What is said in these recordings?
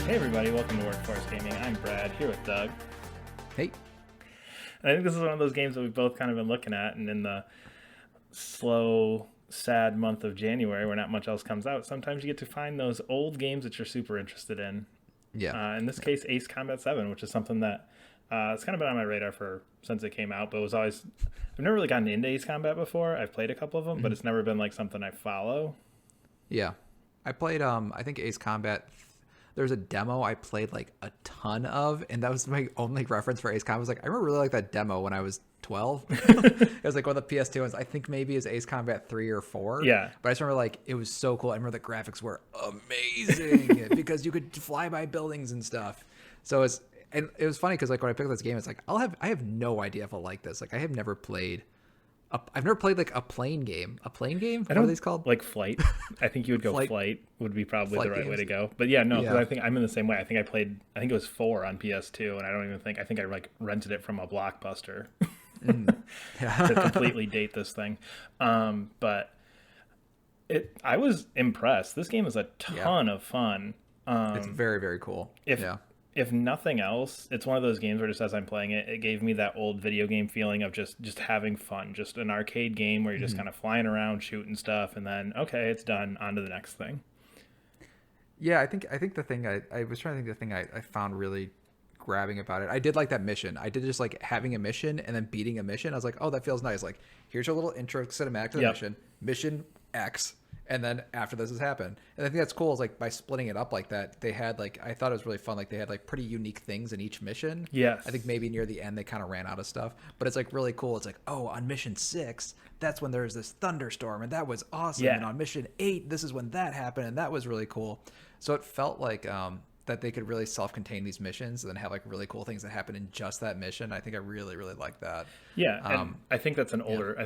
Hey everybody, welcome to Workforce Gaming. I'm Brad, here with Doug. Hey. And I think this is one of those games that we've both kind of been looking at, and in the slow, sad month of January where not much else comes out, sometimes you get to find those old games that you're super interested in. Yeah. In this case, Ace Combat 7, which is something that it's kind of been on my radar for since it came out, but it was always, I've never really gotten into Ace Combat before. I've played a couple of them, but it's never been like something I follow. Yeah. I played I think Ace Combat. There's a demo I played like a ton of, and that was my only reference for Ace Combat. I was like, I remember really like that demo when I was 12. It was like one of the PS2 ones. I think maybe it's Ace Combat 3 or 4. Yeah. But I just remember like it was so cool. I remember the graphics were amazing because you could fly by buildings and stuff. So it was funny because like when I picked up this game, it's like I have no idea if I'll like this. Like I've never played like a plane game. A plane game? What are these called? Like Flight. I think you would go Flight would be probably the right way games. to go. But yeah, no, because Yeah. I think I'm in the same way. I think I think it was 4 on PS2, and I think I like rented it from a Blockbuster to completely date this thing. But I was impressed. This game is a ton of fun. It's very, very cool. If nothing else, it's one of those games where just as I'm playing it, it gave me that old video game feeling of just having fun, just an arcade game where you're just kind of flying around, shooting stuff, and then okay, it's done, on to the next thing. Yeah, I think the thing I was trying to think the thing I found really grabbing about it. I did like that mission. I did just like having a mission and then beating a mission. I was like, oh, that feels nice. Like here's a little intro cinematic to the mission X. And then after this has happened, and I think that's cool is like by splitting it up like that, they had like, I thought it was really fun. Like they had like pretty unique things in each mission. Yes. I think maybe near the end they kind of ran out of stuff, but it's like really cool. It's like, oh, on mission 6, that's when there's this thunderstorm and that was awesome. Yeah. And on mission 8, this is when that happened. And that was really cool. So it felt like, that they could really self-contain these missions and then have like really cool things that happen in just that mission. I think I really, really like that. Yeah, and I think that's an older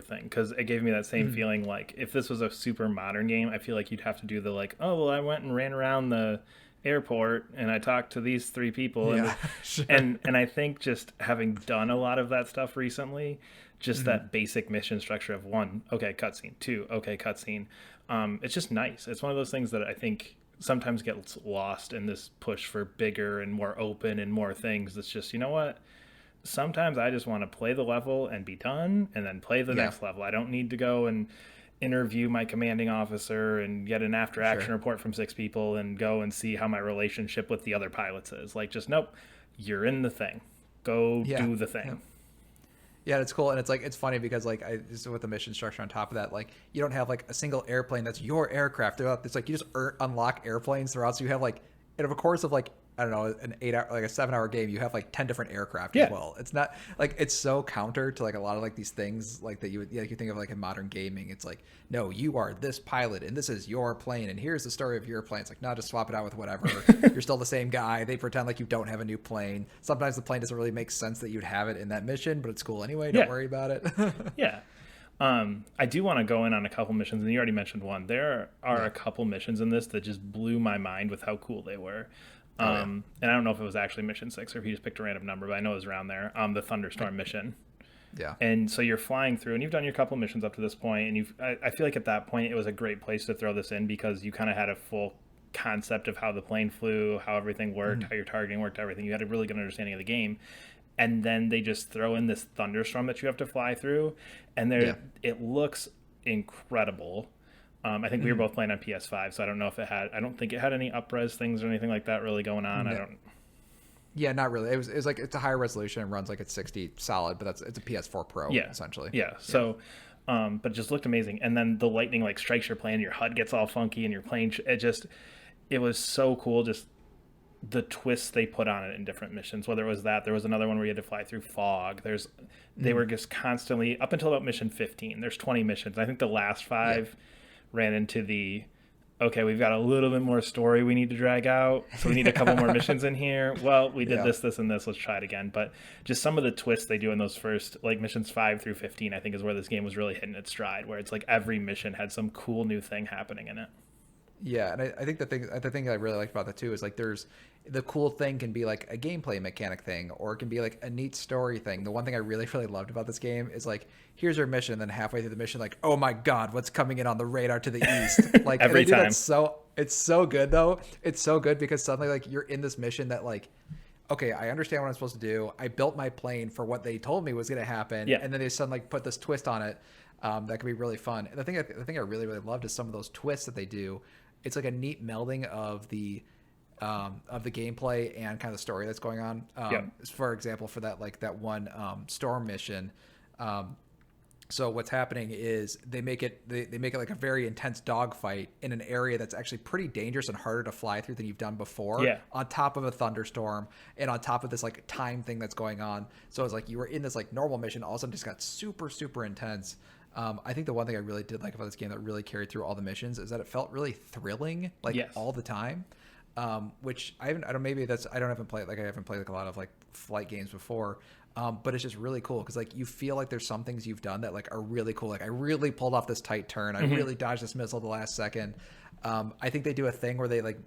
thing because it gave me that same feeling. Like if this was a super modern game, I feel like you'd have to do the like, oh well, I went and ran around the airport and I talked to these 3 people, and Sure. and I think just having done a lot of that stuff recently, just that basic mission structure of 1, okay, cutscene, 2, okay, cutscene, it's just nice. It's one of those things that I think sometimes gets lost in this push for bigger and more open and more things. It's just, you know what? Sometimes I just want to play the level and be done and then play the next level. I don't need to go and interview my commanding officer and get an after action report from 6 people and go and see how my relationship with the other pilots is. Like, just nope, you're in the thing. Go do the thing. Yeah, it's cool, and it's like it's funny because like just with the mission structure on top of that, like you don't have like a single airplane that's your aircraft throughout. It's like you just unlock airplanes throughout. So you have like in a course of like I don't know an 8 hour like a 7 hour game, you have like 10 different aircraft as well. It's not like it's so counter to like a lot of like these things like that you would like you think of like in modern gaming. It's like no, you are this pilot and this is your plane and here's the story of your plane. It's like no, just swap it out with whatever. You're still the same guy. They pretend like you don't have a new plane. Sometimes the plane doesn't really make sense that you'd have it in that mission, but it's cool anyway. Don't worry about it. Yeah. I do want to go in on a couple missions, and you already mentioned one. There are a couple missions in this that just blew my mind with how cool they were. And I don't know if it was actually mission 6 or if you just picked a random number, but I know it was around there. The thunderstorm mission. Yeah. And so you're flying through, and you've done your couple missions up to this point, and I feel like at that point it was a great place to throw this in because you kind of had a full concept of how the plane flew, how everything worked, how your targeting worked, everything. You had a really good understanding of the game. And then they just throw in this thunderstorm that you have to fly through, and it looks incredible. I think we were both playing on PS5, so I don't know if I don't think it had any up-res things or anything like that really going on. No. Yeah, not really. It was like it's a higher resolution and runs like at 60 solid, but it's a PS4 Pro essentially. Yeah. So, but it just looked amazing. And then the lightning like strikes your plane, and your HUD gets all funky, and your plane it was so cool. Just the twists they put on it in different missions. Whether it was that, there was another one where you had to fly through fog. They were just constantly up until about mission 15. There's 20 missions. I think the last 5 ran into okay, we've got a little bit more story we need to drag out, so we need a couple more missions in here. Well, we did this, and this. Let's try it again. But just some of the twists they do in those first, like missions 5 through 15, I think is where this game was really hitting its stride, where it's like every mission had some cool new thing happening in it. Yeah, and I think the thing I really liked about that too is like there's the cool thing can be like a gameplay mechanic thing, or it can be like a neat story thing. The one thing I really, really loved about this game is like, here's your mission, and then halfway through the mission, like, oh my god, what's coming in on the radar to the east? Like every and they do time. that so It's so good though. It's so good because suddenly like you're in this mission that like, okay, I understand what I'm supposed to do. I built my plane for what they told me was going to happen, Yeah. and then they suddenly put this twist on it that can be really fun. And the thing I really loved is some of those twists that they do. It's like a neat melding of the gameplay and kind of the story that's going on. Yeah. For example, for that one storm mission. So what's happening is they make it like a very intense dogfight in an area that's actually pretty dangerous and harder to fly through than you've done before. Yeah. On top of a thunderstorm and on top of this like time thing that's going on. So it's like you were in this like normal mission, all of a sudden just got super super intense. I think the one thing I really did like about this game that really carried through all the missions is that it felt really thrilling, like Yes. all the time. Which I haven't, I don't, maybe that's, I haven't played like a lot of like flight games before. But it's just really cool because like you feel like there's some things you've done that like are really cool. Like I really pulled off this tight turn. I really dodged this missile at the last second. I think they do a thing where they like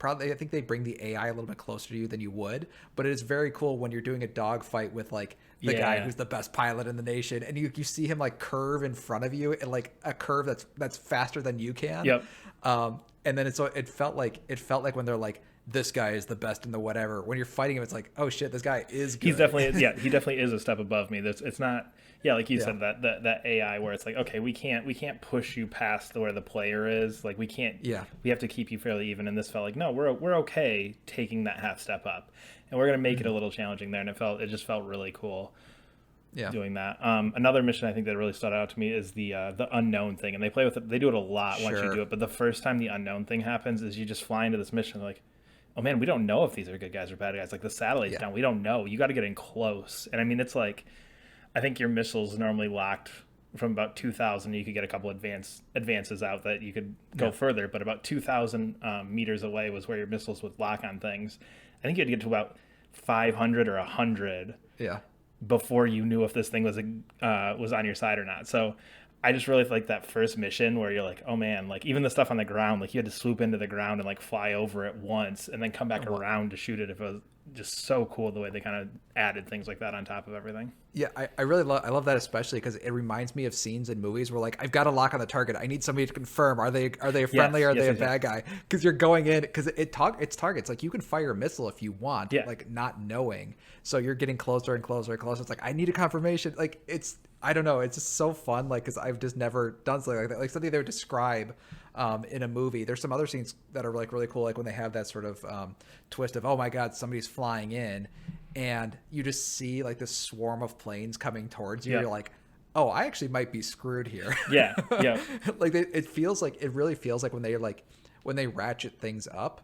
I think they bring the AI a little bit closer to you than you would, but it is very cool when you're doing a dogfight with like the guy who's the best pilot in the nation, and you see him like curve in front of you and like a curve that's faster than you can. Yep. And then it felt like when they're like, this guy is the best in the whatever. When you're fighting him, it's like, oh shit, this guy is good. He definitely is a step above me. It's not, like you said, that AI where it's like, okay, we can't push you past where the player is. Like we can't, we have to keep you fairly even. And this felt like, no, we're okay taking that half step up, and we're gonna make it a little challenging there. And it just felt really cool. Yeah. Doing that. Another mission I think that really stood out to me is the unknown thing, and they play with it. They do it a lot once you do it. But the first time the unknown thing happens is you just fly into this mission like, oh man, we don't know if these are good guys or bad guys. Like the satellite's down, we don't know. You got to get in close. And I mean, it's like, I think your missiles normally locked from about 2,000. You could get a couple advances out that you could go further, but about 2,000 meters away was where your missiles would lock on things. I think you had to get to about 500 or 100. Yeah. Before you knew if this thing was on your side or not. So I just really like that first mission where you're like, oh man, like even the stuff on the ground, like you had to swoop into the ground and like fly over it once and then come back around to shoot it. If it was just so cool the way they kind of added things like that on top of everything. Yeah, I really love that, especially because it reminds me of scenes in movies where like I've got to lock on the target. I need somebody to confirm are they a friendly or are they a bad guy? Because you're going in because it's targets. Like you can fire a missile if you want, like not knowing. So you're getting closer and closer and closer. It's like I need a confirmation. Like I don't know. It's just so fun. Like because I've just never done something like that. Like something they would describe in a movie. There's some other scenes that are like really cool, like when they have that sort of twist of, oh my god, somebody's flying in, and you just see like this swarm of planes coming towards you. You're like, oh, I actually might be screwed here. Yeah. Like it really feels like when they ratchet things up,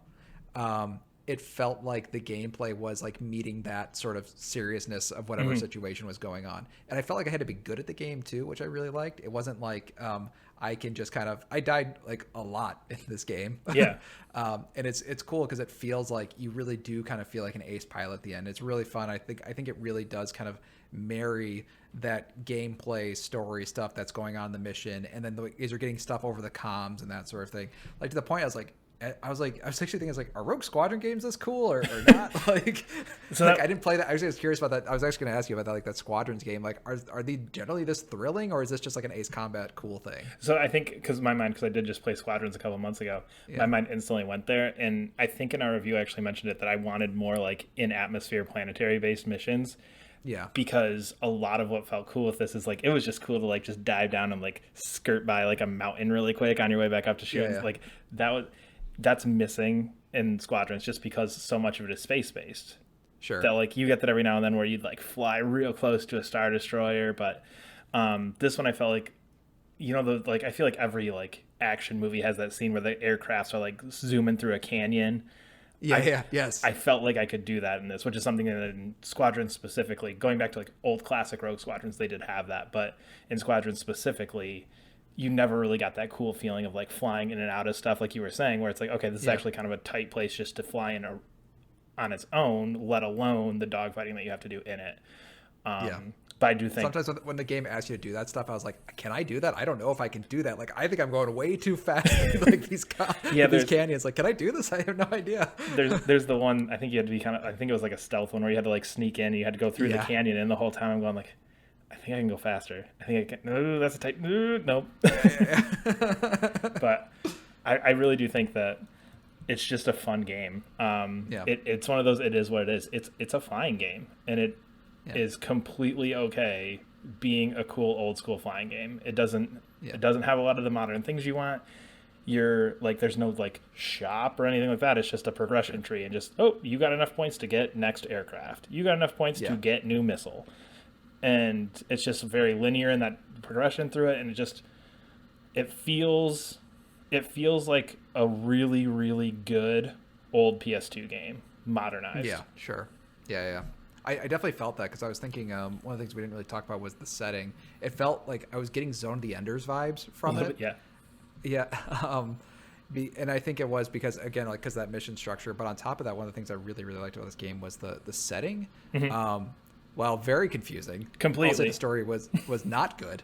it felt like the gameplay was like meeting that sort of seriousness of whatever situation was going on. And I felt like I had to be good at the game too, which I really liked. It wasn't like I can just I died like a lot in this game. Yeah. And it's cool because it feels like you really do kind of feel like an ace pilot at the end. It's really fun. I think it really does kind of marry that gameplay story stuff that's going on in the mission, and then as you're getting stuff over the comms and that sort of thing. Like to the point I was actually thinking, are Rogue Squadron games this cool or not? Like, so I didn't play that. I was just curious about that. I was actually going to ask you about that, like that Squadrons game. Like, are they generally this thrilling, or is this just like an Ace Combat cool thing? So I think because I did just play Squadrons a couple months ago, my mind instantly went there. And I think in our review I actually mentioned it that I wanted more like in atmosphere planetary based missions. Yeah. Because a lot of what felt cool with this is like it was just cool to like just dive down and like skirt by like a mountain really quick on your way back up to shoot. Like that's missing in Squadrons just because so much of it is space based. Sure. That like you get that every now and then where you'd like fly real close to a Star Destroyer, but this one I felt like, I feel like every like action movie has that scene where the aircrafts are like zooming through a canyon. Yes. I felt like I could do that in this, which is something that in Squadrons specifically, going back to like old classic Rogue Squadrons, they did have that, but in Squadrons specifically, you never really got that cool feeling of like flying in and out of stuff, like you were saying, where it's like, okay, this is actually kind of a tight place just to fly in on its own, let alone the dogfighting that you have to do in it. But I do think sometimes when the game asks you to do that stuff, I was like, can I do that? I don't know if I can do that. Like, I think I'm going way too fast. Like these canyons. Like, can I do this? I have no idea. There's the one, I think you had to be I think it was like a stealth one where you had to like sneak in. You had to go through the canyon, and the whole time I'm going like, I think I can go faster. I think I can. No, that's a tight. Nope. But I really do think that it's just a fun game. Yeah. It's one of those. It is what it is. It's a flying game, and it Yeah. is completely okay being a cool old school flying game. Yeah. It doesn't have a lot of the modern things you want. You're like there's no like shop or anything like that. It's just a progression tree, and just oh, you got enough points to get next aircraft. You got enough points Yeah. to get new missile, and it's just very linear in that progression through it, and it feels it feels like a really really good old PS2 game modernized. Yeah, sure. Yeah, yeah. I definitely felt that because I was thinking one of the things we didn't really talk about was the setting. It felt like I was getting Zone of the Enders vibes A from little it. bit, yeah. Yeah. And I think it was because, again, like, because that mission structure. But on top of that, one of the things I really, really liked about this game was the setting. While very confusing, Completely. I'll say the story was not good.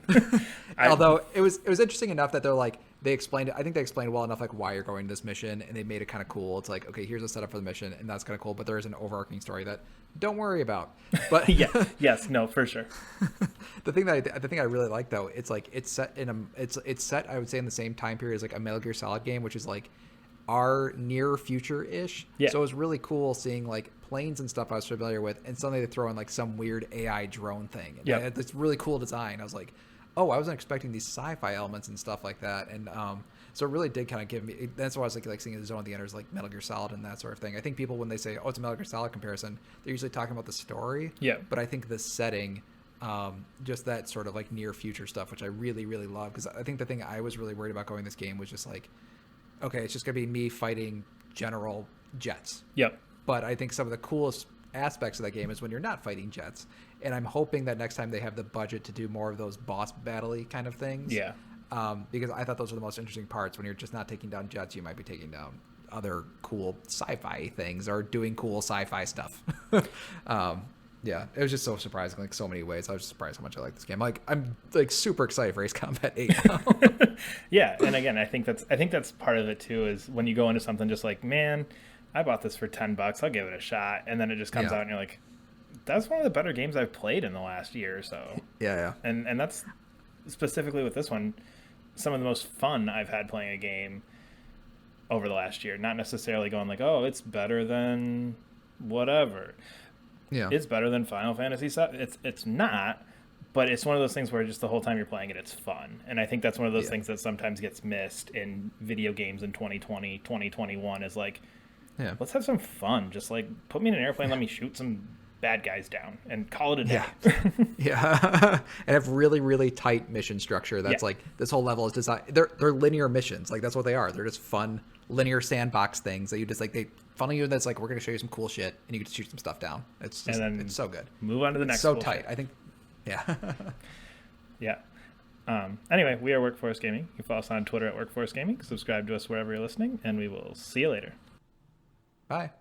I- Although it was interesting enough that they're like, they explained it. I think they explained well enough like why you're going to this mission, and they made it kind of cool. It's like, okay, here's a setup for the mission, and that's kind of cool. But there is an overarching story that don't worry about. But Yeah, yes, no, for sure. the thing I really like though, it's like it's set in it's set I would say in the same time period as like a Metal Gear Solid game, which is like our near future ish. Yeah. So it was really cool seeing like planes and stuff I was familiar with, and suddenly they throw in like some weird AI drone thing. And Yeah. it's really cool design. I was like, oh, I wasn't expecting these sci-fi elements and stuff like that. And so it really did kind of give me. That's why I was like seeing the Zone of the Enders like Metal Gear Solid and that sort of thing. I think people when they say, oh, it's a Metal Gear Solid comparison, they're usually talking about the story. Yeah. But I think the setting, just that sort of like near future stuff, which I really, really love, because I think the thing I was really worried about going this game was just like, okay, it's just gonna be me fighting general jets. Yep. But I think some of the coolest aspects of that game is when you're not fighting jets. And I'm hoping that next time they have the budget to do more of those boss battle-y kind of things. Yeah. Because I thought those were the most interesting parts. When you're just not taking down jets, you might be taking down other cool sci-fi things or doing cool sci-fi stuff. Yeah, it was just so surprising, like so many ways. I was just surprised how much I like this game. Like I'm like super excited for Ace Combat 8 now. Yeah, and again, I think that's part of it too. Is when you go into something just like, man, I bought this for $10. I'll give it a shot, and then it just comes Yeah. out, and you're like, that's one of the better games I've played in the last year or so. Yeah. And that's specifically with this one, some of the most fun I've had playing a game over the last year. Not necessarily going like, oh, it's better than whatever. Yeah. It's better than Final Fantasy VII. It's not, but it's one of those things where just the whole time you're playing it, it's fun. And I think that's one of those Yeah. things that sometimes gets missed in video games in 2020, 2021 is like, Yeah. let's have some fun. Just like put me in an airplane, let me shoot some bad guys down and call it a day. Yeah. Yeah. And have really, really tight mission structure. That's Yeah. like this whole level is designed. They're linear missions. Like that's what they are. They're just fun linear sandbox things that you just like they funnel you. That's like we're gonna show you some cool shit and you get to shoot some stuff down. It's just And then it's so good. Move on to the next. It's so bullshit. tight. I think. Yeah. Yeah. Anyway, we are Workforce Gaming. You can follow us on Twitter at Workforce Gaming. Subscribe to us wherever you're listening, and we will see you later. Bye.